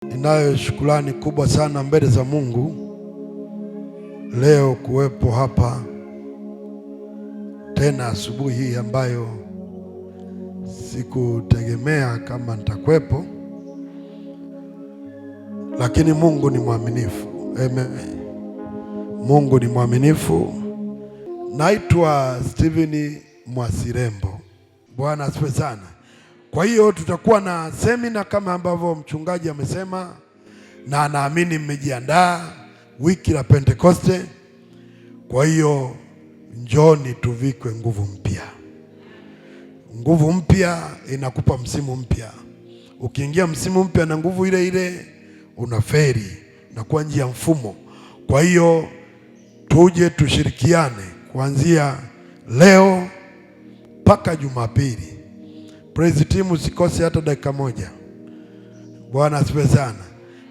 Ninayo shukrani kubwa sana mbele za Mungu leo kuwepo hapa tena asubuhi hii ambayo sikutegemea kama nitakuwepo, lakini Mungu ni mwaminifu. Amen. Mungu ni mwaminifu. Naitwa Steven Mwasirembo. Bwana asifiwe sana. Kwa hiyo tutakuwa na semina kama ambavyo mchungaji amesema, na naamini mmejiandaa wiki la Pentekoste. Kwa hiyo njoni tuvikwe nguvu mpya. Nguvu mpya inakupa msimu mpya. Ukiingia msimu mpya na nguvu ile ile unaferi na kwa njia mfumo. Kwa hiyo tuje tushirikiane kuanzia leo mpaka Jumapili. Praise team, usikose hata dakika moja. Bwana asifiwe sana.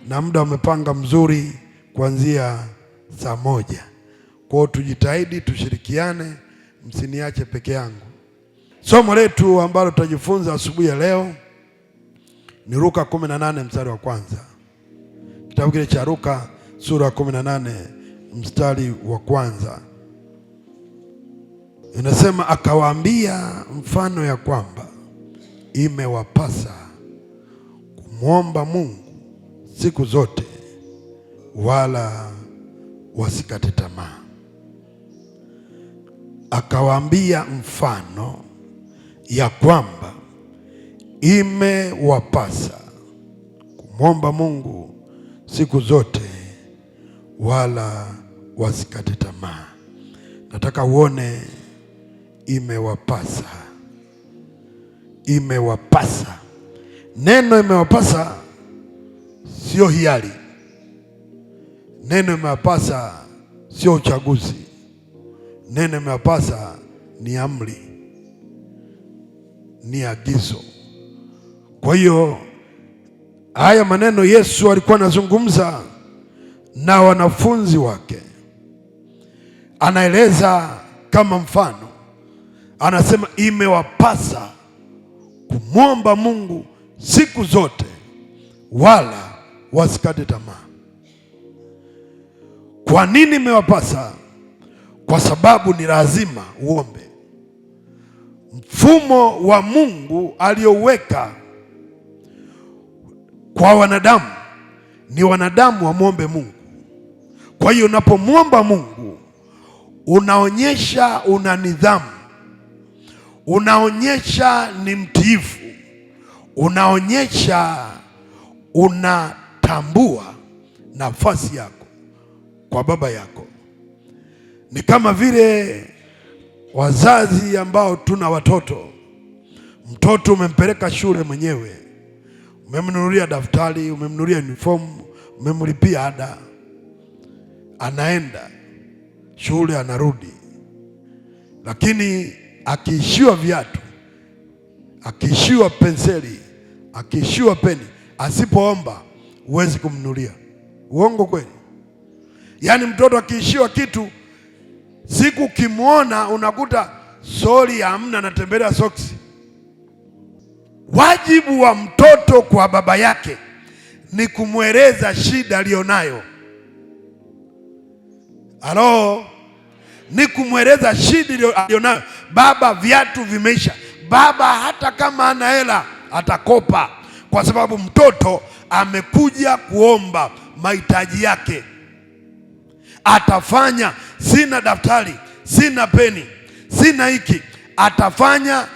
Na muda umepanga mzuri kuanzia saa 1. Kwa hiyo tujitahidi tushirikiane, msiniache peke yangu. Somo letu ambalo tutajifunza asubuhi ya leo ni Luka 18 mstari wa kwanza. Kitabu kile cha Luka sura ya 18 mstari wa kwanza. Inasema, akawaambia mfano ya kwamba imewapasa kumwomba Mungu siku zote wala wasikate tamaa. Akawaambia mfano ya kwamba imewapasa kumwomba Mungu siku zote wala wasikate tamaa. Nataka uone imewapasa. Imewapasa. Neno imewapasa sio hiari. Neno imewapasa sio uchaguzi. Neno imewapasa ni amri, ni agizo. Kwa hiyo haya maneno Yesu alikuwa anazungumza na wanafunzi wake. Anaeleza kama mfano. Anasema imewapasa kumwomba Mungu siku zote wala wasikate tamaa. Kwa nini imewapasa? Kwa sababu ni lazima uombe. Mfumo wa Mungu aliyoweka kwa wanadamu ni wanadamu wamwombe Mungu. Kwa hiyo unapomwomba Mungu unaonyesha una nidhamu, unaonyesha ni mtiifu, unaonyesha unatambua nafasi yako kwa baba yako. Ni kama vile wazazi ambao tuna watoto. Mtoto umempeleka shule mwenyewe, umemnunulia daftari, umemnunulia uniform, umemlipia ada, anaenda shule anarudi. Lakini akiishiwa viatu, akiishiwa penseli, akiishiwa peni, asipoomba huwezi kumnunulia. Uongo kweli? Yaani mtoto akiishiwa kitu, siku ukimwona unakuta soli hamna, anatembelea soksi. Wajibu wa mtoto kwa baba yake ni kumweleza shida alionayo. Halo? Ni kumweleza shida alionayo. Baba, viatu vimeisha. Baba hata kama ana hela atakopa, kwa sababu mtoto amekuja kuomba mahitaji yake. Atafanya, sina daftari, sina peni, sina hiki. Atafanya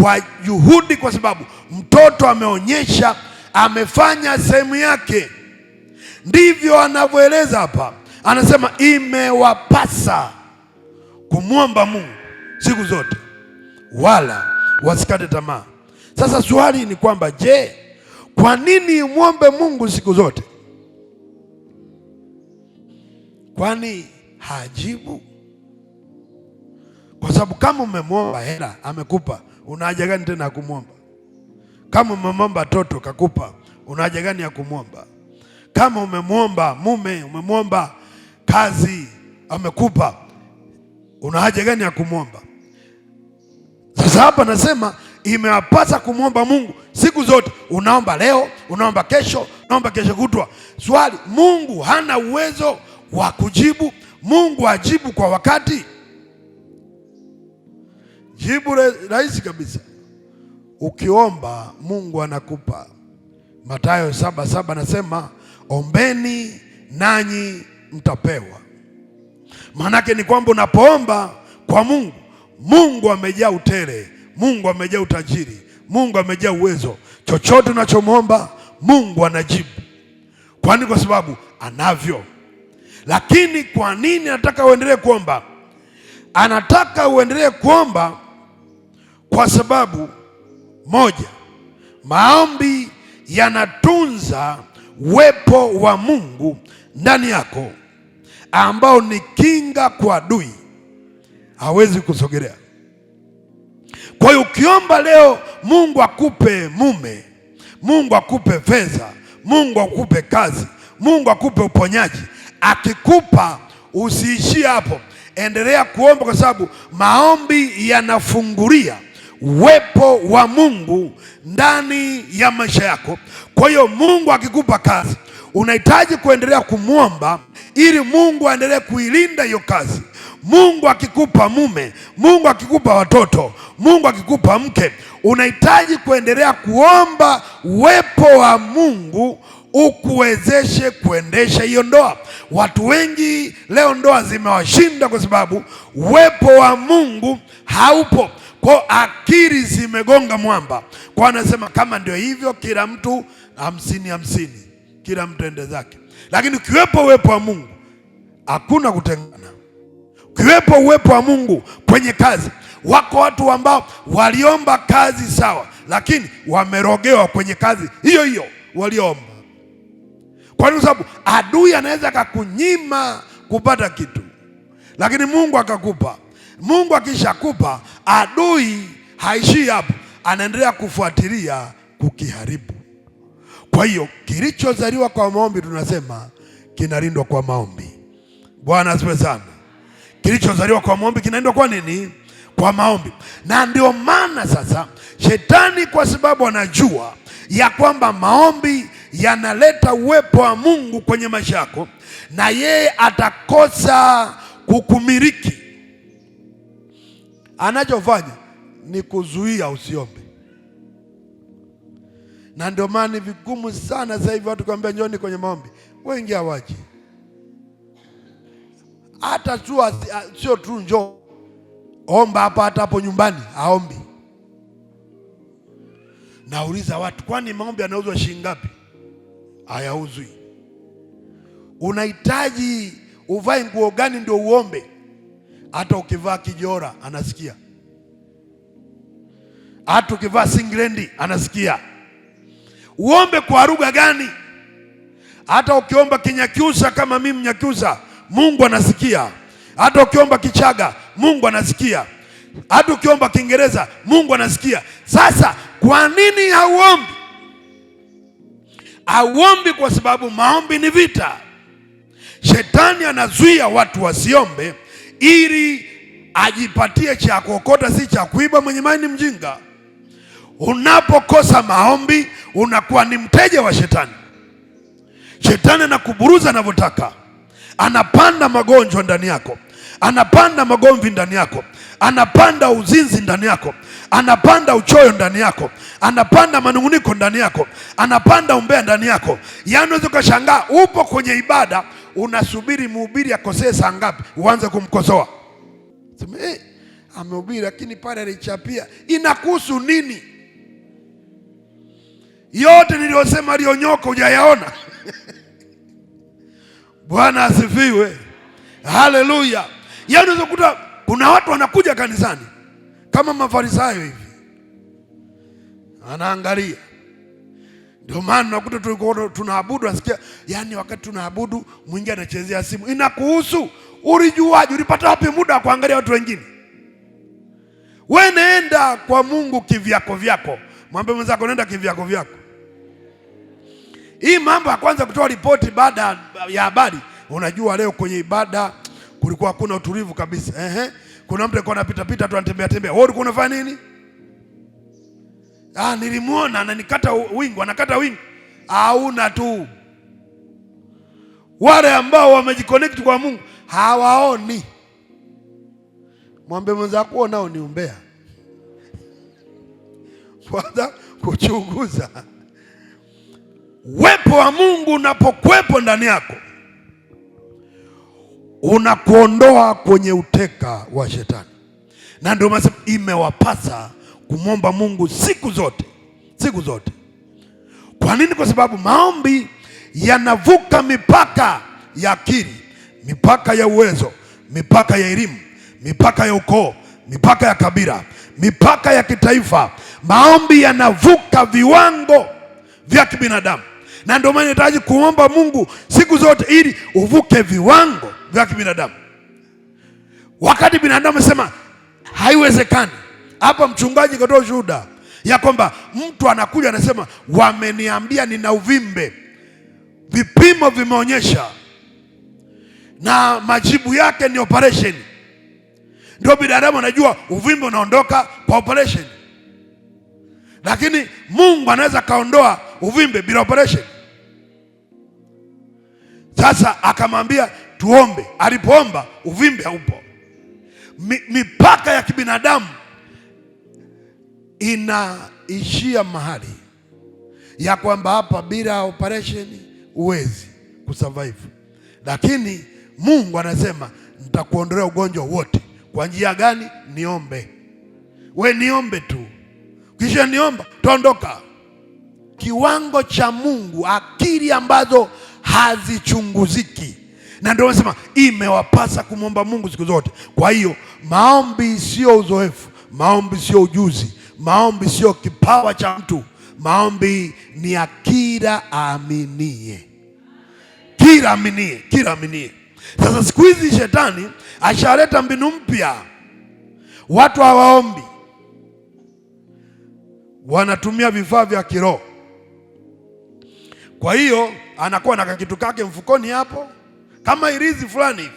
kwa juhudi, kwa sababu mtoto ameonyesha amefanya sehemu yake. Ndivyo anavyoeleza hapa. Anasema imewapasa kumwomba Mungu siku zote wala wasikate tamaa. Sasa swali ni kwamba, je, kwa nini umwombe Mungu siku zote? Kwani hajibu? Kwa sababu kama umemwomba hela amekupa, una haja gani tena ya kumwomba? Kama umemwomba toto kakupa, una haja gani ya kumwomba? Kama umemwomba mume, umemwomba kazi amekupa, una haja gani ya kumwomba? Sasa hapa nasema imewapasa kumwomba Mungu siku zote. Unaomba leo, unaomba kesho, unaomba kesho kutwa. Swali, Mungu hana uwezo wa kujibu? Mungu ajibu kwa wakati? Jibu rahisi kabisa. Ukiomba Mungu anakupa. Mathayo 7:7 nasema, ombeni nanyi mtapewa. Maanake ni kwamba unapoomba kwa Mungu, Mungu amejaa utele, Mungu amejaa utajiri, Mungu amejaa uwezo. Chochote unachomwomba Mungu anajibu. Kwani kwa sababu anavyo. Lakini kwa nini anataka uendelee kuomba? Anataka uendelee kuomba kwa sababu moja, maombi yanatunza uwepo wa Mungu ndani yako, ambao ni kinga kwa adui, hawezi kusogelea. Kwa hiyo ukiomba leo Mungu akupe mume, Mungu akupe fedha, Mungu akupe kazi, Mungu akupe uponyaji, akikupa usiishie hapo. Endelea kuomba, kwa sababu maombi yanafungulia uwepo wa Mungu ndani ya maisha yako. Kwa hiyo Mungu akikupa kazi, unahitaji kuendelea kumwomba ili Mungu aendelee kuilinda hiyo kazi. Mungu akikupa mume, Mungu akikupa watoto, Mungu akikupa mke, unahitaji kuendelea kuomba uwepo wa Mungu ukuwezeshe kuendesha hiyo ndoa. Watu wengi leo ndoa zimewashinda kwa sababu uwepo wa Mungu haupo. Kwa akili zimegonga mwamba. Kwa anasema kama ndio hivyo, kila mtu 50-50, kila mtu ende zake. Lakini ukiwepo uwepo wa Mungu hakuna kutengana. Ukiwepo uwepo wa Mungu kwenye kazi, wako watu ambao waliomba kazi sawa, lakini wamerogewa kwenye kazi hiyo hiyo waliomba. Kwa sababu adui anaweza akakunyima kupata kitu, lakini Mungu akakupa. Mungu akishakupa, adui haishii hapo, anaendelea kufuatilia kukiharibu. Kwa hiyo kilichozaliwa kwa maombi tunasema kinalindwa kwa maombi. Bwana asifiwe sana. Kilichozaliwa kwa maombi kinaendwa kwa nini? Kwa maombi. Na ndio maana sasa shetani, kwa sababu anajua ya kwamba maombi yanaleta uwepo wa Mungu kwenye maisha yako, na yeye atakosa kukumiliki. Anachofanya ni kuzuia usiombe. Na ndio maana ni vigumu sana sasa hivi watu kuambia njoni kwenye maombi, wengi hawaji. Hata tu sio tu njoo omba hapa, hata hapo nyumbani haombi. Nauliza watu, kwani maombi yanauzwa shilingi ngapi? Hayauzwi. Unahitaji uvae nguo gani ndio uombe? Hata ukivaa kijora anasikia, hata ukivaa singlendi anasikia. Uombe kwa lugha gani? Hata ukiomba Kinyakyusa kama mimi Mnyakyusa, Mungu anasikia. Hata ukiomba Kichaga, Mungu anasikia. Hata ukiomba Kiingereza, Mungu anasikia. Sasa kwa nini hauombi? Hauombi kwa sababu maombi ni vita. Shetani anazuia watu wasiombe ili ajipatie cha kuokota, si cha kuiba. Mwenye imani mjinga. Unapokosa maombi unakuwa ni mteja wa shetani. Shetani anakuburuza anavyotaka. Anapanda magonjwa ndani yako, anapanda magomvi ndani yako, anapanda uzinzi ndani yako, anapanda uchoyo ndani yako, anapanda manunguniko ndani yako, anapanda umbea ndani yako. Yaani unaweza kushangaa upo kwenye ibada, unasubiri mhubiri akosee saa ngapi uanze kumkosoa. Sema amehubiri lakini pale alichapia. Inakuhusu nini? Yote niliyosema aliyonyoka hujayaona. Bwana asifiwe. Haleluya. Yaani unaweza kukuta kuna watu wanakuja kanisani kama Mafarisayo hivi, anaangalia. Ndio maana unakuta tunaabudu, asikia yaani wakati tunaabudu mwingine anachezea simu. Inakuhusu? Ulijuaje? Ulipata wapi muda wa kuangalia watu wengine? Wewe nenda kwa Mungu kivyako vyako. Mwambie mwenzako nenda kivyako vyako. Hii mambo ya kwanza kutoa ripoti baada ya habari. Unajua leo kwenye ibada kulikuwa hakuna utulivu kabisa. Kuna mtu alikuwa anapita pita tu anatembea tembea. Wewe ulikuwa unafanya nini? Nilimuona ananikata wingu, anakata wingu. Hauna tu. Wale ambao wamejiconnect kwa Mungu hawaoni. Mwambie mwenzako nao ni umbea. Kwanza kuchunguza. Uwepo wa Mungu unapokuwepo ndani yako, unakuondoa kwenye uteka wa shetani. Na ndio maana imewapasa kumwomba Mungu siku zote. Siku zote. Kwa nini? Kwa sababu maombi yanavuka mipaka ya akili, mipaka ya uwezo, mipaka ya elimu, mipaka ya ukoo, mipaka ya kabila, mipaka ya kitaifa. Maombi yanavuka viwango vya kibinadamu. Na ndio maana unahitaji kuomba Mungu siku zote ili uvuke viwango vya kibinadamu. Wakati binadamu anasema haiwezekani. Hapa mchungaji katoa ushuhuda ya kwamba mtu anakuja anasema wameniambia nina uvimbe. Vipimo vimeonyesha na majibu yake ni operation. Ndio binadamu anajua uvimbe unaondoka kwa operation. Lakini Mungu anaweza kaondoa uvimbe bila operation. Sasa akamwambia tuombe. Alipoomba uvimbe haupo. Mipaka ya kibinadamu inaishia mahali ya kwamba hapa bila operation huwezi kusurvive. Lakini Mungu anasema nitakuondolea ugonjwa wote. Kwa njia gani? Niombe. We niombe tu. Kisha niomba taondoka. Kiwango cha Mungu, akili ambazo hazichunguziki. Na ndio nasema imewapasa kumwomba Mungu siku zote. Kwa hiyo maombi sio uzoefu, maombi sio ujuzi, maombi sio kipawa cha mtu. Maombi ni ya kila aaminie. Kila aaminie, kila aaminie. Sasa siku hizi shetani ashaleta mbinu mpya. Watu hawaombi, wanatumia vifaa vya kiroho. Kwa hiyo anakuwa na kitu kake mfukoni hapo kama irizi fulani hivi.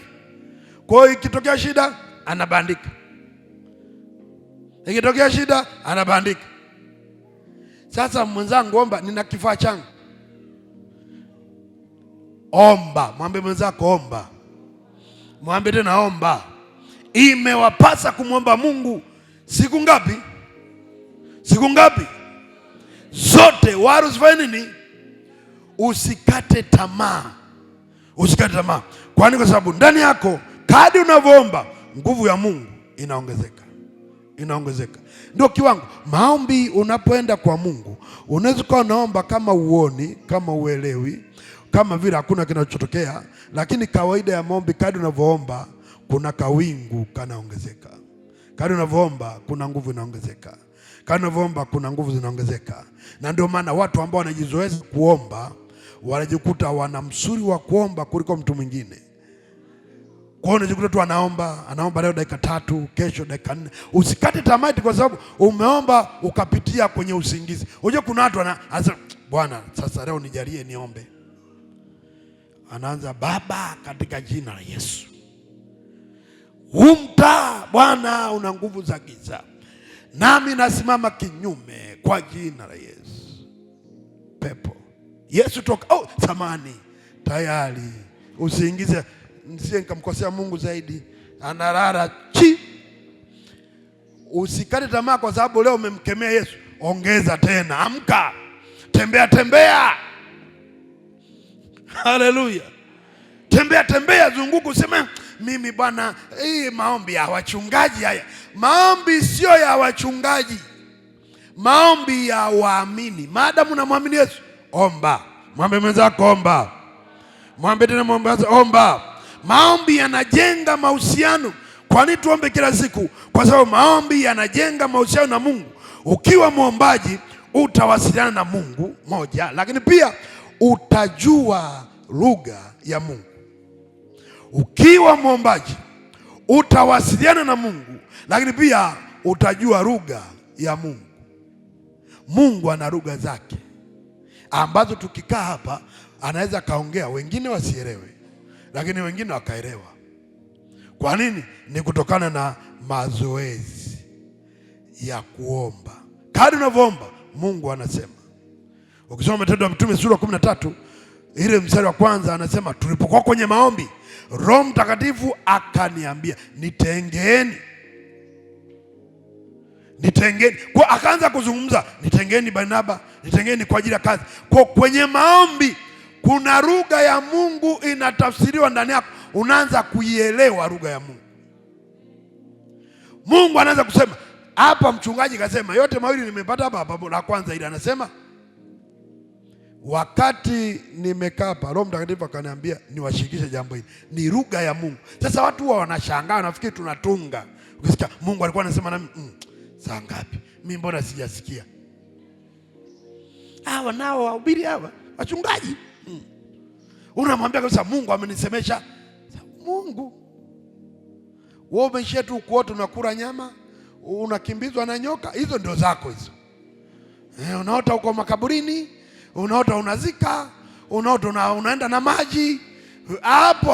Kwa hiyo ikitokea shida anabandika, ikitokea shida anabandika. Sasa mwenzangu, omba, nina kifaa changu. Omba, mwambie mwenzako omba. Mwambie tena omba. Imewapasa kumwomba Mungu siku ngapi? Siku ngapi? Zote. Wala usifanye nini? Usikate tamaa. Usikate tamaa. Kwani kwa sababu ndani yako kadri unavyoomba nguvu ya Mungu inaongezeka. Inaongezeka. Ndio kiwango. Maombi unapoenda kwa Mungu, unaweza kuwa unaomba kama uoni, kama uelewi, kama vile hakuna kinachotokea, lakini kawaida ya maombi kadri unavyoomba kuna kawingu kanaongezeka. Kadri unavyoomba kuna nguvu inaongezeka. Kadri unavyoomba kuna nguvu zinaongezeka. Na ndio maana watu ambao wanajizoeza kuomba wanajikuta wana msuri wa kuomba kuliko mtu mwingine. Kwa hiyo unajikuta tu anaomba leo dakika 3, kesho dakika 4. Usikate tamaa kwa sababu umeomba ukapitia kwenye usingizi. Unajua kuna watu anasema Bwana sasa leo nijalie niombe. Anaanza Baba katika jina la Yesu. Umta Bwana una nguvu za giza. Nami nasimama kinyume kwa jina la Yesu. Pepo. Yesu toka. Samani. Tayari. Usiingize, nisiye nikamkosea Mungu zaidi. Analala chi. Usikate tamaa kwa sababu leo umemkemea Yesu. Ongeza tena. Amka. Tembea. Haleluya. Tembea zunguka, useme mimi bwana, hii maombi ya wachungaji haya. Maombi sio ya wachungaji. Maombi ya waamini. Maadamu unamwamini Yesu, omba. Mwambie mwenzako omba. Mwambie tena omba. Maombi yanajenga mahusiano. Kwa nini tuombe kila siku? Kwa sababu maombi yanajenga mahusiano na Mungu. Ukiwa muombaji utawasiliana na Mungu moja, lakini pia utajua lugha ya Mungu. Ukiwa muombaji utawasiliana na Mungu, lakini pia utajua lugha ya Mungu. Mungu ana lugha zake ambazo tukikaa hapa anaweza kaongea, wengine wasielewe, lakini wengine wakaelewa. Kwa nini? Ni kutokana na mazoezi ya kuomba. Kadri unavyoomba Mungu anasema. Ukisoma Matendo ya Mitume sura 13 ile mstari wa kwanza anasema, tulipokuwa kwenye maombi Roho Mtakatifu akaniambia nitengeeni. Kwa akaanza kuzungumza, nitengeeni Barnaba, nitengeeni kwa ajili ya kazi. Kwa kwenye maombi kuna lugha ya Mungu inatafsiriwa ndani yako, unaanza kuielewa lugha ya Mungu. Mungu anaanza kusema hapa, mchungaji kasema yote mawili nimepata hapa. La kwanza ile anasema wakati nimekaa hapa Roho Mtakatifu akaniambia niwashirikishe jambo hili. Ni lugha ya Mungu. Sasa watu huwa wanashangaa, nafikiri tunatunga. Ukisikia Mungu alikuwa anasema nami saa ngapi? Mimi mbona sijasikia? Hawa nao wahubiri hawa wachungaji. Unamwambia kabisa Mungu amenisemesha. Mungu wewe umeishia tu kuota unakula nyama, unakimbizwa na nyoka, hizo ndio zako hizo. Unaota uko makaburini, unaota unazika, unaota unaenda na maji. Hapo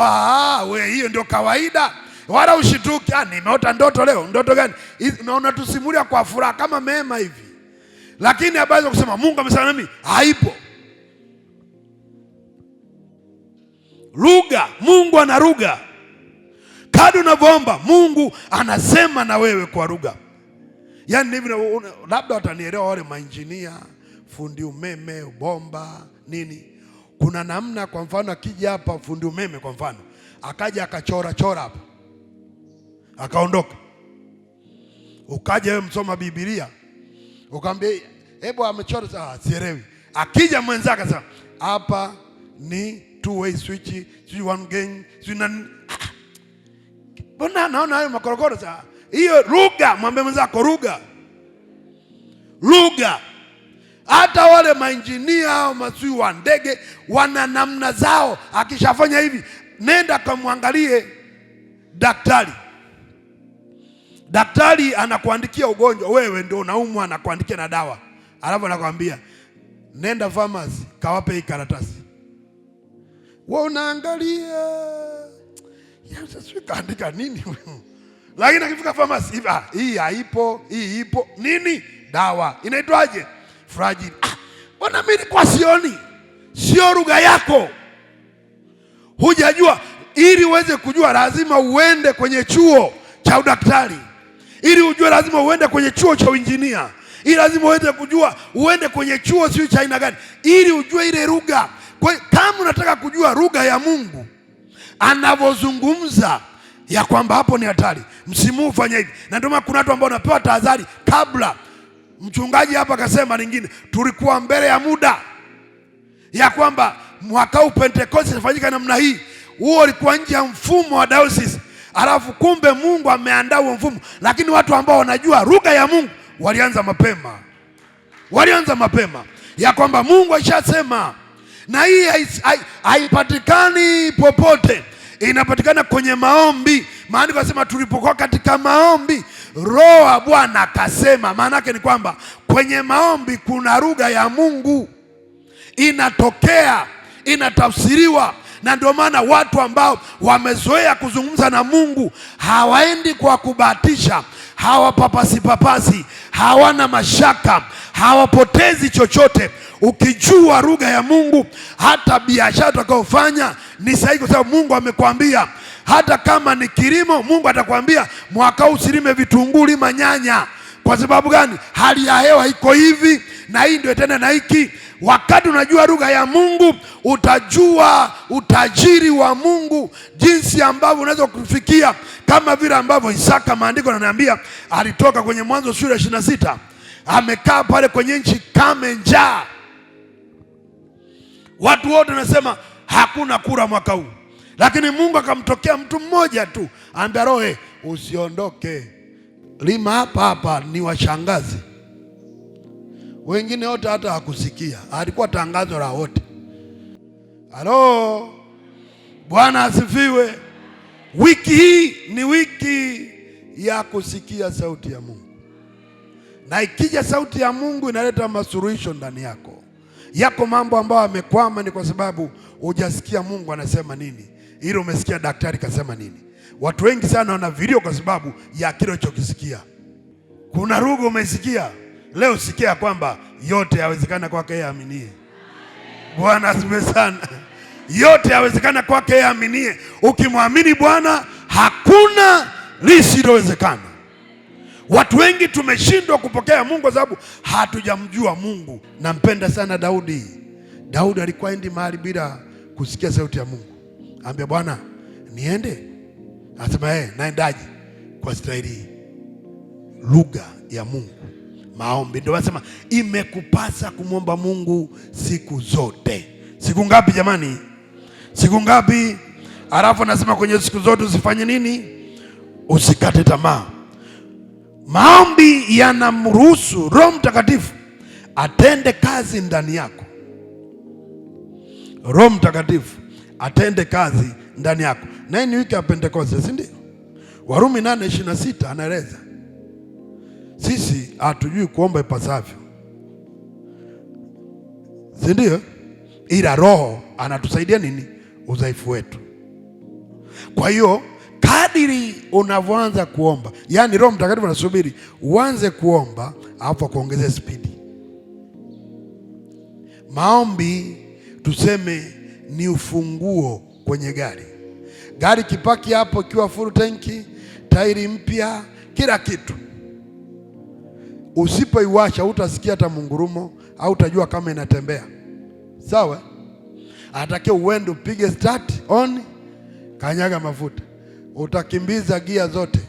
we hiyo ndio kawaida. Wala ushituki, nimeota ndoto leo. Ndoto gani? Unaona tusimulia kwa furaha kama mema hivi. Lakini habari za kusema Mungu amesema nami haipo. Lugha, Mungu ana lugha. Kadri unavyoomba Mungu anasema na wewe kwa lugha. Yaani hivi labda watanielewa wale mainjinia, fundi umeme, bomba, nini. Kuna namna, kwa mfano akija hapa fundi umeme kwa mfano, akaja akachora hapa, akaondoka. Ukaja wewe msoma Biblia, ukamwambia hebu amechora sielewi. Akija mwenzake sasa, hapa ni two way switch, one gang, mbona naona hayo makorokoro sasa. Hiyo lugha, mwambie mwenzako lugha. Hata wale mainjinia au masui wa ndege wana namna zao. Akishafanya hivi, nenda kamwangalie daktari. Daktari anakuandikia ugonjwa, wewe ndio unaumwa, anakuandikia na dawa. Alafu anakuambia nenda pharmacy kawape hii karatasi. Wewe unaangalia, sasa kaandika nini? Lakini akifika pharmacy, hii haipo, hii ipo. Nini? Dawa. Inaitwaje? Fragile. Mbona mimi kwa sioni? Sio lugha yako. Hujajua. Ili uweze kujua lazima uende kwenye chuo cha udaktari. Ili ujue lazima uende kwenye chuo cha uinjinia. Ili lazima uweze kujua uende kwenye chuo sio cha aina gani. Ili ujue ile lugha. Kwa kama unataka kujua lugha ya Mungu anavyozungumza, ya kwamba hapo ni hatari, msimu ufanye hivi. Na ndio maana kuna watu ambao wanapewa tahadhari kabla. Mchungaji hapa akasema lingine, tulikuwa mbele ya muda ya kwamba mwaka huu Pentecost itafanyika namna hii. Huo ulikuwa nje ya mfumo wa diocese. Alafu kumbe Mungu ameandaa huo mfumo, lakini watu ambao wanajua lugha ya Mungu walianza mapema ya kwamba Mungu alishasema. Na hii haipatikani popote, inapatikana kwenye maombi. Maana kasema tulipokuwa katika maombi Roho wa Bwana akasema. Maana yake ni kwamba kwenye maombi kuna lugha ya Mungu inatokea, inatafsiriwa. Na ndio maana watu ambao wamezoea kuzungumza na Mungu hawaendi kwa kubahatisha, hawapapasi, hawana mashaka, hawapotezi chochote. Ukijua lugha ya Mungu, hata biashara utakayofanya ni sahihi, kwa sababu Mungu amekwambia. Hata kama ni kilimo, Mungu atakwambia mwaka huu usilime vitunguu, lima nyanya. Kwa sababu gani? Hali ya hewa iko hivi na hii ndio tena na hiki. Wakati unajua lugha ya Mungu, utajua utajiri wa Mungu, jinsi ambavyo unaweza kufikia. Kama vile ambavyo Isaka, maandiko yananiambia, alitoka kwenye Mwanzo sura 26, amekaa pale kwenye nchi kame, njaa. Watu wote wanasema hakuna kura mwaka huu. Lakini Mungu akamtokea mtu mmoja tu, anambia Roho, usiondoke, lima hapa ni washangazi. Wengine wote hata hakusikia, alikuwa tangazo la wote. Halo, Bwana asifiwe. Wiki hii ni wiki ya kusikia sauti ya Mungu. Na ikija sauti ya Mungu inaleta masuluhisho ndani yako. Yako mambo ambayo yamekwama ni kwa sababu hujasikia Mungu anasema nini, ili umesikia daktari kasema nini. Watu wengi sana wana vilio kwa sababu ya kile ulichokisikia. Kuna lugha umesikia, Leo sikia kwamba yote yawezekana kwake yeye aaminie. Bwana asifiwe sana. Yote yawezekana kwake yeye aaminie. Ukimwamini Bwana hakuna lisilowezekana. Watu wengi tumeshindwa kupokea Mungu kwa sababu hatujamjua Mungu. Nampenda sana Daudi. Daudi alikuwa endi mahali bila kusikia sauti ya Mungu. Ambia Bwana niende. Anasema naendaje? Kwa staili lugha ya Mungu, maombi. Ndio wasema imekupasa kumwomba Mungu siku zote. Siku ngapi jamani? Siku ngapi? Alafu nasema kwenye siku zote usifanye nini? Usikate tamaa. Maombi yanamruhusu Roho Mtakatifu atende kazi ndani yako. Roho Mtakatifu atende kazi ndani yako. Na ni wiki ya Pentekoste, si ndio? Warumi 8:26 anaeleza sisi hatujui kuomba ipasavyo, si ndio? Ila Roho anatusaidia nini? Udhaifu wetu. Kwa hiyo kadiri unavyoanza kuomba, yani Roho Mtakatifu anasubiri uanze kuomba alafu kuongezea spidi. Maombi tuseme ni ufunguo kwenye gari. Gari kipaki hapo ikiwa full tanki, tairi mpya, kila kitu. Usipoiwasha utasikia hata mungurumo au utajua kama inatembea. Sawa? Atakiwa uende upige start on, kanyaga mafuta. Utakimbiza gia zote.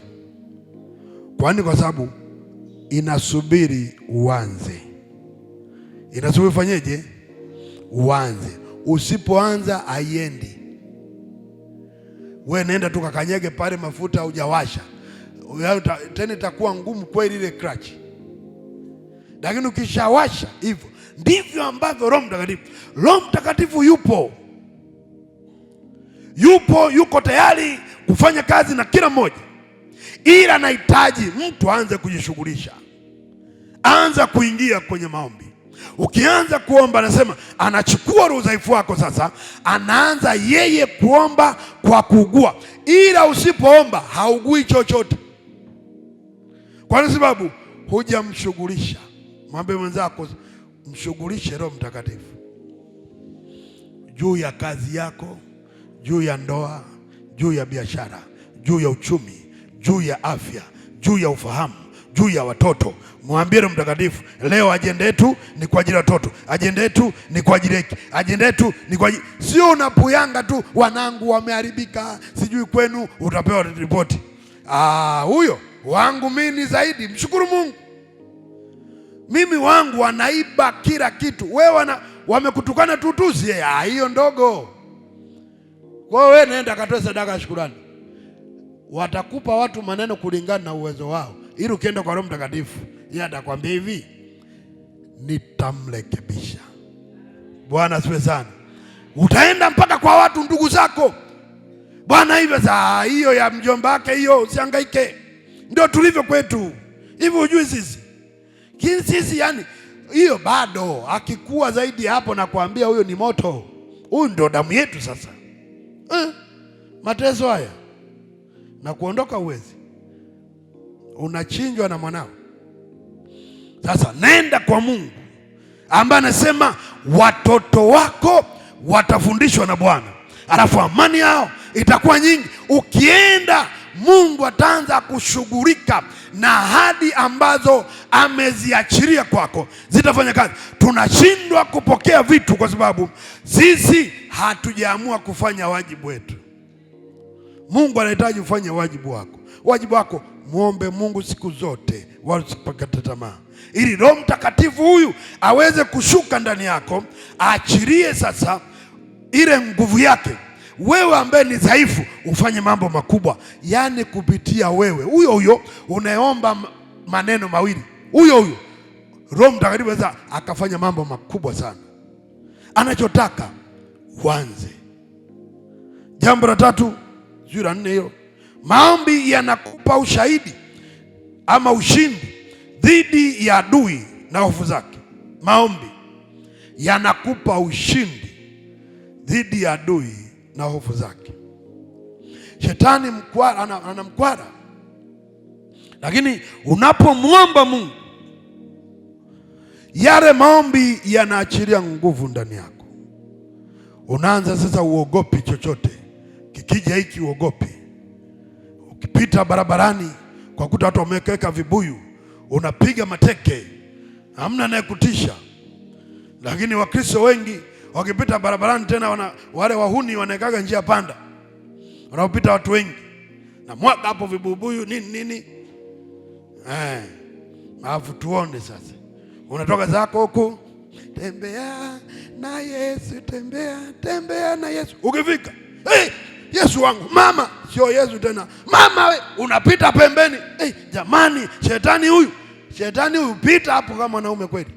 Kwani kwa sababu inasubiri uanze. Inasubiri fanyeje? Uanze. Usipoanza haiendi. Wewe nenda tu kakanyage pale mafuta hujawasha. Tena itakuwa ngumu kweli ile clutch. Lakini ukishawasha hivyo ndivyo ambavyo Roho Mtakatifu yuko tayari kufanya kazi na kila mmoja, ila anahitaji mtu aanze kujishughulisha, anza kuingia kwenye maombi. Ukianza kuomba, anasema anachukua udhaifu wako sasa, anaanza yeye kuomba kwa kuugua, ila usipoomba haugui chochote. Kwa sababu hujamshughulisha. Mwambie mwenzako mshughulishe Roho Mtakatifu juu ya kazi yako, juu ya ndoa, juu ya biashara, juu ya uchumi, juu ya afya, juu ya ufahamu, juu ya watoto. Mwambie Roho Mtakatifu, leo ajenda yetu ni kwa ajili ya watoto, ajenda yetu ni kwa ajili yake, ajenda yetu ni kwa ajili. Sio unapuyanga tu wanangu wameharibika, sijui kwenu, utapewa ripoti. Huyo wangu mimi zaidi, mshukuru Mungu. Mimi wangu wanaiba kila kitu. Wewe wamekutukana tutusi, hiyo ndogo. Kwa hiyo wewe nenda katoe sadaka ya shukrani. Watakupa watu maneno kulingana na uwezo wao. Ili ukienda kwa Roho Mtakatifu, yeye atakwambia hivi, nitamrekebisha. Bwana asifiwe sana. Utaenda mpaka kwa watu ndugu zako. Bwana hivyo hiyo ya mjomba wake hiyo usihangaike. Ndio tulivyo kwetu. Hivi hujui sisi yani hiyo bado akikuwa zaidi hapo na kuambia huyo ni moto. Huyu ndio damu yetu sasa. Mateso haya na kuondoka uwezi. Unachinjwa na mwanao. Sasa nenda kwa Mungu ambaye anasema watoto wako watafundishwa na Bwana, alafu amani yao itakuwa nyingi. Ukienda Mungu ataanza kushughulika na ahadi ambazo ameziachilia kwako, zitafanya kazi. Tunashindwa kupokea vitu kwa sababu sisi hatujaamua kufanya wajibu wetu. Mungu anahitaji ufanye wajibu wako. Wajibu wako muombe Mungu siku zote, wala usipakate tamaa, ili Roho Mtakatifu huyu aweze kushuka ndani yako, aachilie sasa ile nguvu yake. Wewe ambaye ni dhaifu ufanye mambo makubwa, yani kupitia wewe. Huyo unaomba maneno mawili, huyo Roho Mtakatifu sasa akafanya mambo makubwa sana. Anachotaka uanze. Jambo la tatu, juu la 4 hiyo, maombi yanakupa ushahidi ama ushindi dhidi ya adui na hofu zake. Maombi yanakupa ushindi dhidi ya adui na hofu zake. Shetani ana mkwara, lakini unapomwomba Mungu Yale maombi yanaachilia nguvu ndani yako. Unaanza sasa uogopi chochote. Kikija hiki uogopi. Ukipita barabarani kwa kuta watu wameweka vibuyu, unapiga mateke. Hamna anayekutisha. Lakini Wakristo wengi wakipita barabarani tena wale wahuni wanawekaga njia panda. Wanapita watu wengi. Na mwaga hapo vibubuyu nini. Alafu tuone sasa. Unatoka zako huku, tembea na Yesu, tembea na Yesu. Ukifika, Yesu wangu, mama, sio Yesu tena. Mama we, unapita pembeni. Jamani, shetani huyu pita hapo kama mwanaume kweli.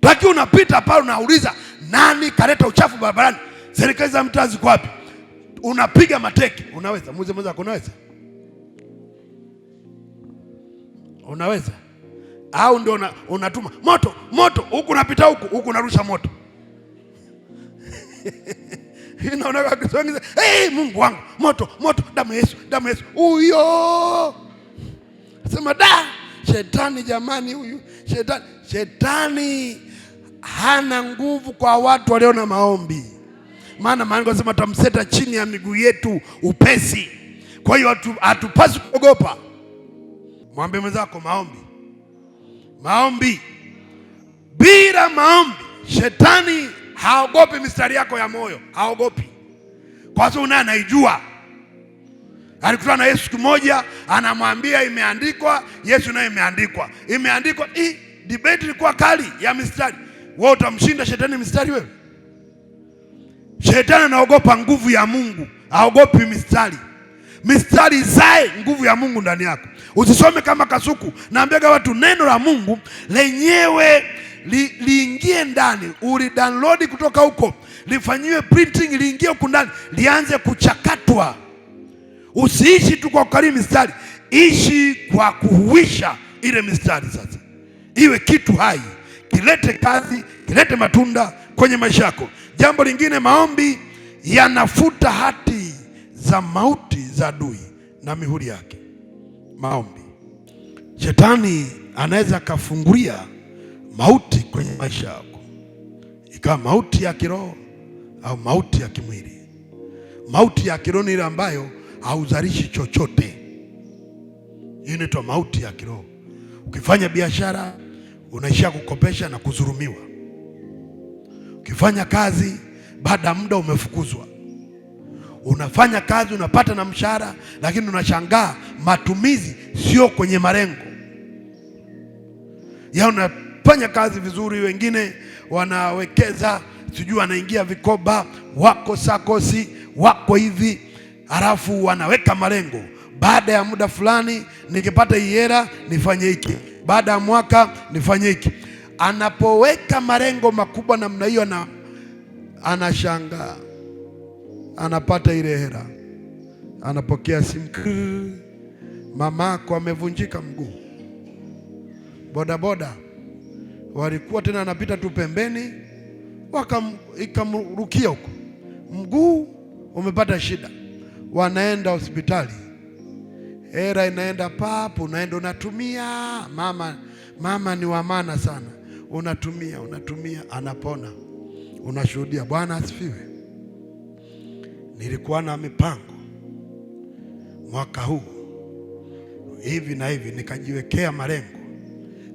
Taki unapita pale unauliza, nani kaleta uchafu barabarani? Serikali za mtaa ziko wapi? Unapiga mateke. Unaweza? Muulize mwenzako, unaweza? Unaweza? Au ndio unatuma moto huku, unapita huku unarusha moto. Inaona kisongiza, Mungu wangu, moto, damu Yesu. Huyo. Sema shetani jamani, huyu shetani hana nguvu kwa watu walio na maombi. Maana maandiko yanasema tutamseta chini ya miguu yetu upesi. Kwa hiyo hatupaswi kuogopa. Mwambie mwenzako maombi. Bila maombi shetani haogopi mistari yako ya moyo, haogopi. Kwa sababu naye anaijua. Alikutana na Yesu siku moja, anamwambia imeandikwa. Yesu naye imeandikwa. Debate ilikuwa kali ya mistari. Wewe utamshinda shetani mistari wewe? Shetani anaogopa nguvu ya Mungu, haogopi mistari. Mistari zae nguvu ya Mungu ndani yako. Usisome kama kasuku. Naambiaga watu neno la Mungu lenyewe liingie ndani, download kutoka huko, lifanyiwe printing, liingie huko ndani, lianze kuchakatwa. Usiishi tu kwa kukariri mistari, ishi kwa kuhuisha ile mistari. Sasa iwe kitu hai, kilete kazi, kilete matunda kwenye maisha yako. Jambo lingine, maombi yanafuta hati za mauti za adui na mihuri yake. Maombi, shetani anaweza kafungulia mauti kwenye maisha yako, ikawa mauti ya kiroho au mauti ya kimwili. Mauti ya kiroho ni ile ambayo hauzalishi chochote. Hii inaitwa mauti ya kiroho. Ukifanya biashara unaishia kukopesha na kudhulumiwa. Ukifanya kazi baada ya muda umefukuzwa. Unafanya kazi unapata na mshahara, lakini unashangaa matumizi sio kwenye malengo. Unafanya kazi vizuri, wengine wanawekeza, sijui wanaingia vikoba, wako sakosi, wako hivi, halafu wanaweka malengo. Baada ya muda fulani nikipata hii hela nifanye hiki, baada ya mwaka nifanye hiki. Anapoweka malengo makubwa namna hiyo, anashangaa anapata ile hela, anapokea simu, mamako amevunjika mguu. Bodaboda walikuwa tena anapita tu pembeni, ikamrukia huko, mguu umepata shida, wanaenda hospitali, hela inaenda papu, unaenda unatumia. Mama ni wa maana sana, unatumia, anapona. Unashuhudia. Bwana asifiwe. Nilikuwa na mipango mwaka huu hivi na hivi, nikajiwekea malengo,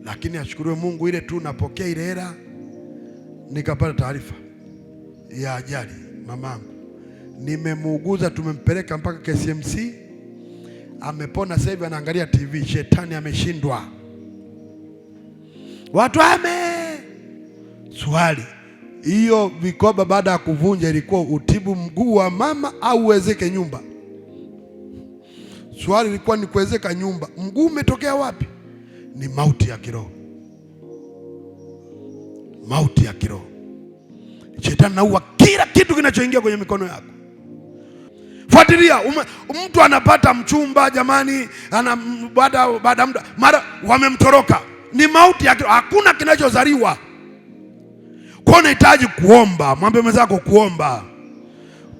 lakini ashukuriwe Mungu, ile tu napokea ile hela, nikapata taarifa ya ajali. Mamangu nimemuuguza, tumempeleka mpaka KCMC, amepona. Sasa hivi anaangalia TV. Shetani ameshindwa. Watu swali, hiyo vikoba baada ya kuvunja ilikuwa utibu mguu wa mama au uwezeke nyumba? Swali ilikuwa ni kuwezeka nyumba. Mguu umetokea wapi? Ni mauti ya kiroho. Mauti ya kiroho. Shetani anaua kila kitu kinachoingia kwenye mikono yako. Fuatilia, mtu anapata mchumba jamani, baada muda mara wamemtoroka. Ni mauti ya kiroho. Hakuna kinachozaliwa. Kwa unahitaji kuomba. Mwambie mwenzako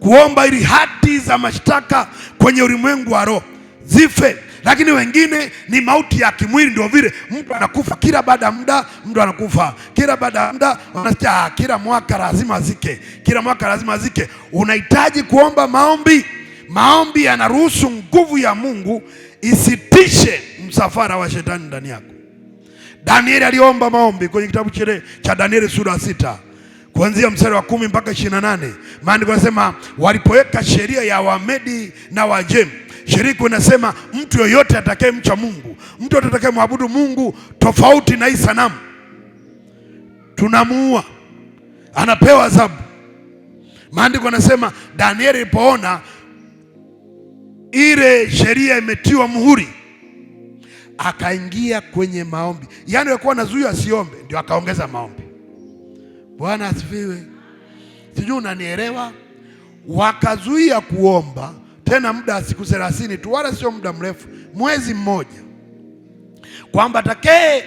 kuomba ili hati za mashtaka kwenye ulimwengu wa roho zife Lakini wengine ni mauti ya kimwili, ndio vile mtu anakufa kila baada ya muda, mtu anakufa kila baada ya muda, unasikia kila mwaka lazima azike, kila mwaka lazima azike. Unahitaji kuomba maombi. Maombi yanaruhusu nguvu ya Mungu isitishe msafara wa shetani ndani yako. Danieli aliomba maombi kwenye kitabu cha Danieli sura 6 kuanzia mstari wa 10 mpaka 28. Maandiko yanasema walipoweka sheria ya Wamedi na Wajemi, sheria inasema mtu yoyote atakayemcha Mungu, mtu atakayemwabudu Mungu tofauti na hii sanamu, tunamuua, anapewa adhabu. Maandiko yanasema Danieli alipoona ile sheria imetiwa muhuri, akaingia kwenye maombi. Yaani walikuwa wanazuia asiombe, ndio akaongeza maombi. Bwana asifiwe. Sijui unanielewa? Wakazuia kuomba tena muda wa siku 30 tu, wala sio muda mrefu, mwezi mmoja, kwamba atakaye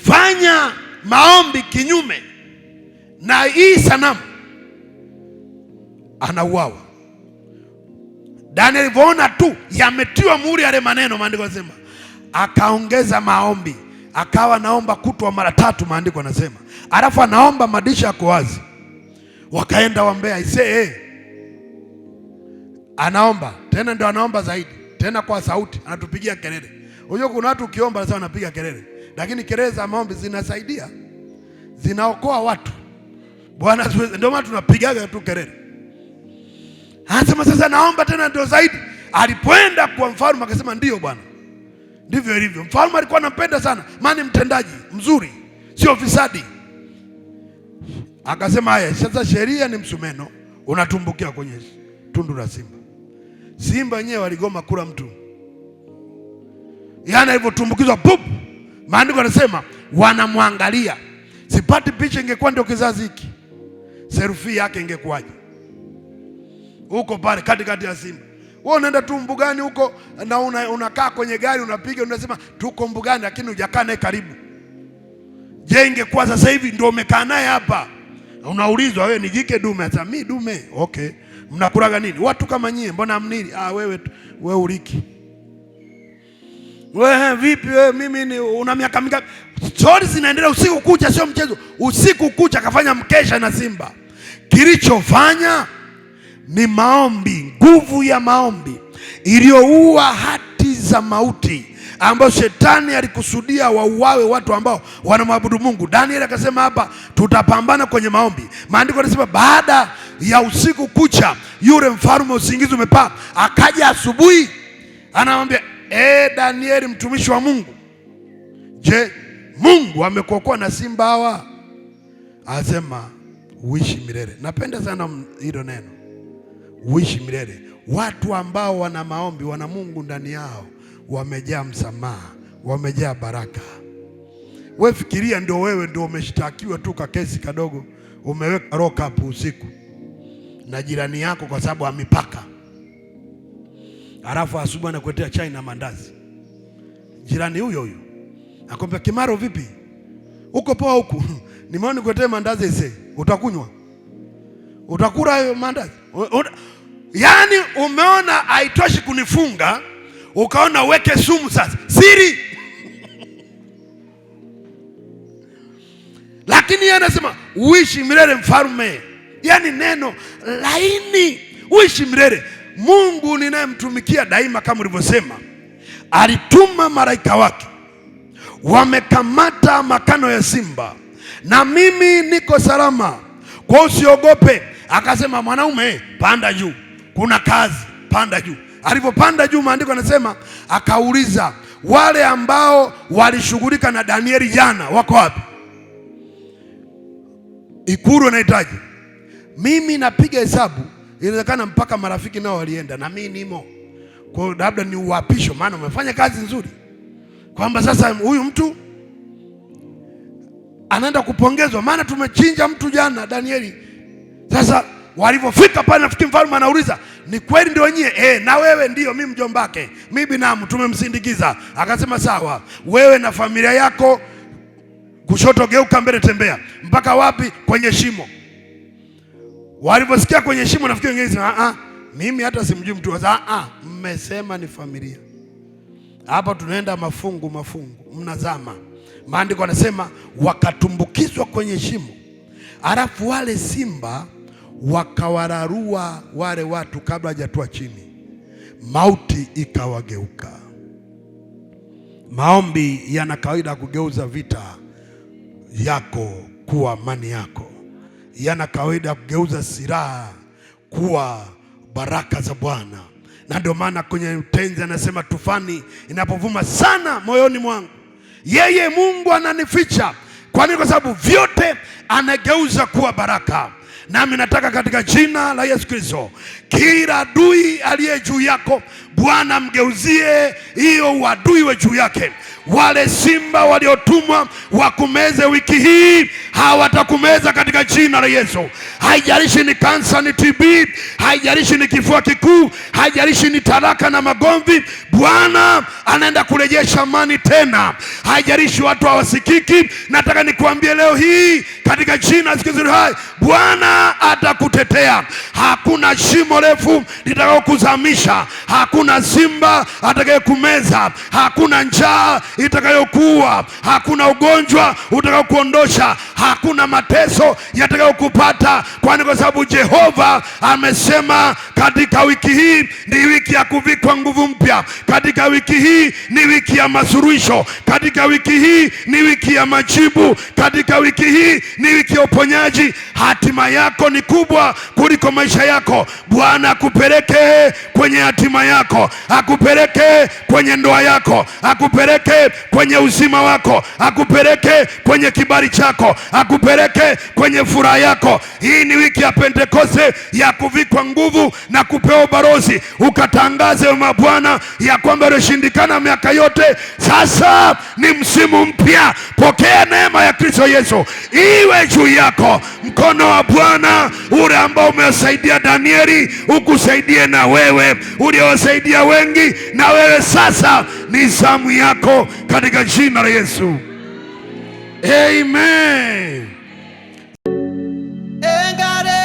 fanya maombi kinyume na hii sanamu anauawa. Danieli alipoona tu yametiwa muhuri yale maneno, maandiko yanasema akaongeza maombi, akawa naomba kutwa mara 3, maandiko yanasema. Alafu anaomba madirisha yako wazi. Wakaenda wambea anaomba tena, ndio anaomba zaidi tena kwa sauti, anatupigia kelele. Unajua kuna watu ukiomba sasa wanapiga kelele, lakini kelele za maombi zinasaidia, zinaokoa watu. Bwana, ndio maana tunapigaga tu kelele. Anasema sasa naomba tena ndio zaidi. Alipoenda kwa mfalme akasema ndio bwana, ndivyo ilivyo. Mfalme alikuwa anampenda sana, maana mtendaji mzuri, sio fisadi. Akasema haya sasa, sheria ni msumeno, unatumbukia kwenye tundu la simba. Simba wenyewe waligoma kula mtu, yaani alivyotumbukizwa pup, maandiko yanasema wanamwangalia. Sipati picha, ingekuwa ndio kizazi hiki, serufi yake ingekuwaje huko pale katikati ya simba. Wewe unaenda tu mbugani huko na unakaa kwenye gari unapiga, unasema tuko mbugani, lakini hujakaa naye karibu. Je, ingekuwa sasa hivi ndio umekaa naye hapa, unaulizwa wewe ni jike dume? Sasa mimi dume. Okay, mnakulaga nini? Watu kama nyie mbona amnili? Wewe uliki. Wewe vipi wewe? Mimi ni una miaka mingapi? Stori zinaendelea usiku kucha, sio mchezo. Usiku kucha kafanya mkesha na simba. Kilichofanya ni maombi, nguvu ya maombi iliyoua hati za mauti ambayo shetani alikusudia wauawe watu ambao wanamwabudu Mungu. Danieli akasema hapa tutapambana kwenye maombi. Maandiko yanasema baada ya usiku kucha, yule mfalme usingizi umepaa, akaja asubuhi anamwambia Danieli mtumishi wa Mungu, je, Mungu amekuokoa na simba hawa? Anasema uishi milele. Napenda sana hilo neno, uishi milele. Watu ambao wana maombi, wana Mungu ndani yao, wamejaa msamaha, wamejaa baraka. Wewe fikiria, ndio wewe ndio umeshtakiwa tu kwa kesi kadogo, umeweka lock up usiku na jirani yako kwa sababu amepaka, alafu asubuhi anakuletea chai na mandazi. Jirani huyo akwambia, Kimaro vipi, uko poa huku? Nimeona nikuletee mandazi ise, utakunywa? Utakula hayo mandazi? Yaani umeona haitoshi kunifunga, ukaona weke sumu sasa, siri. Lakini yeye anasema uishi milele mfalme. Yaani neno laini, uishi milele. Mungu ninayemtumikia daima, kama ulivyosema, alituma malaika wake, wamekamata makano ya simba, na mimi niko salama, kwa usiogope. Akasema mwanaume, panda juu, kuna kazi, panda juu. Alipopanda juu, maandiko yanasema akauliza, wale ambao walishughulika na Danieli jana wako wapi? Ikulu inahitaji. Mimi napiga hesabu, inawezekana mpaka marafiki nao walienda na mimi nimo. Kwa hiyo labda ni uapisho, maana umefanya kazi nzuri, kwamba sasa huyu mtu anaenda kupongezwa, maana tumechinja mtu jana Danieli. Sasa walipofika pale, nafikiri mfalme anauliza, ni kweli ndio nyie? Na wewe ndio. Mimi mjombake, mimi binamu, tumemsindikiza. Akasema sawa, wewe na familia yako, kushoto geuka, mbele tembea. Mpaka wapi? Kwenye shimo. Waliposikia kwenye shimo, nafikiri wengine sema mimi hata simjui mtu. Mmesema ni familia. Hapa tunaenda mafungu, mnazama. Maandiko yanasema wakatumbukizwa kwenye shimo, alafu wale simba wakawararua wale watu kabla hajatua chini, mauti ikawageuka. Maombi yana kawaida kugeuza vita yako kuwa amani yako, yana kawaida kugeuza silaha kuwa baraka za Bwana. Na ndio maana kwenye utenzi anasema tufani inapovuma sana moyoni mwangu, yeye Mungu ananificha. Kwa nini? Kwa sababu vyote anageuza kuwa baraka. Nami nataka katika jina la Yesu Kristo, kila adui aliye juu yako Bwana mgeuzie hiyo uadui we juu yake. Wale simba waliotumwa wakumeze wiki hii hawatakumeza katika jina la Yesu. Haijalishi ni kansa, ni TB, haijalishi ni kifua kikuu, haijalishi ni talaka na magomvi, Bwana anaenda kurejesha amani tena. Haijalishi watu hawasikiki, nataka nikuambie leo hii katika jina la Bwana atakutetea. Hakuna shimo refu litakayokuzamisha, hakuna simba atakayekumeza, hakuna njaa itakayokuua, hakuna ugonjwa utakayokuondosha, hakuna mateso yatakayokupata. Kwani kwa sababu Jehova amesema katika wiki hii ni wiki ya kuvikwa nguvu mpya, katika wiki hii ni wiki ya masuluhisho, katika wiki hii ni wiki ya majibu, katika wiki hii ni wiki ya uponyaji. Hatima yako ni kubwa kuliko maisha yako. Bwana akupeleke kwenye hatima yako, akupeleke kwenye ndoa yako, akupeleke kwenye uzima wako, akupeleke kwenye kibali chako, akupeleke kwenye furaha yako. Hii ni wiki ya Pentekoste ya kuvikwa nguvu na kupewa balozi, ukatangaze Bwana ya kwamba ilishindikana miaka yote, sasa ni msimu mpya. Pokea neema ya Kristo Yesu iwe juu yako. Mkono wa Bwana ule ambao umewasaidia Danieli ukusaidie na wewe, uliowasaidia wengi na wewe sasa ni zamu yako katika jina la Yesu. Amen. Engare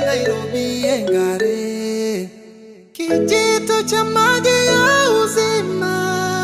Nairobi, engare kijito cha maji ya uzima.